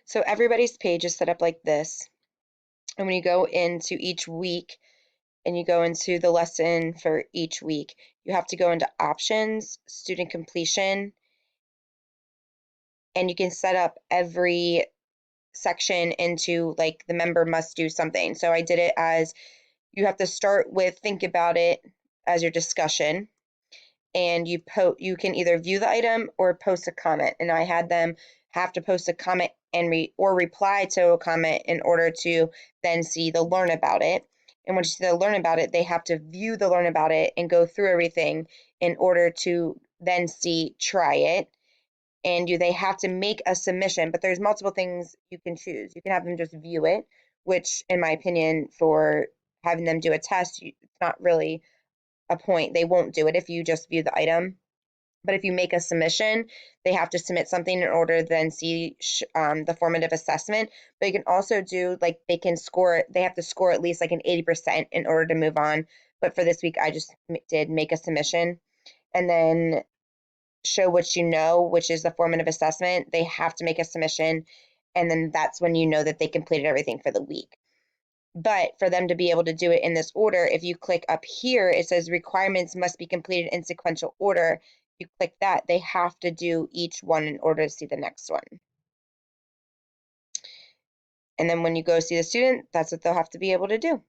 So everybody's page is set up like this. And when you go into each week and you go into the lesson for each week, you have to go into options, student completion, and you can set up every section into like the member must do something. So I did it as you have to start with think about it as your discussion, and you can either view the item or post a comment, and I had them have to post a comment and reply to a comment in order to then see the learn about it. And once you see the learn about it, they have to view the learn about it and go through everything in order to then see try it. And they have to make a submission, but there's multiple things you can choose. You can have them just view it, which in my opinion for having them do a test, it's not really a point. They won't do it if you just view the item. But if you make a submission, they have to submit something in order to then see the formative assessment. But you can also do like they can score, they have to score at least like an 80% in order to move on. But for this week, I just did make a submission and then show what you know, which is the formative assessment. They have to make a submission, and then that's when you know that they completed everything for the week. But for them to be able to do it in this order, if you click up here, it says requirements must be completed in sequential order. You click that, they have to do each one in order to see the next one. And then when you go see the student, that's what they'll have to be able to do.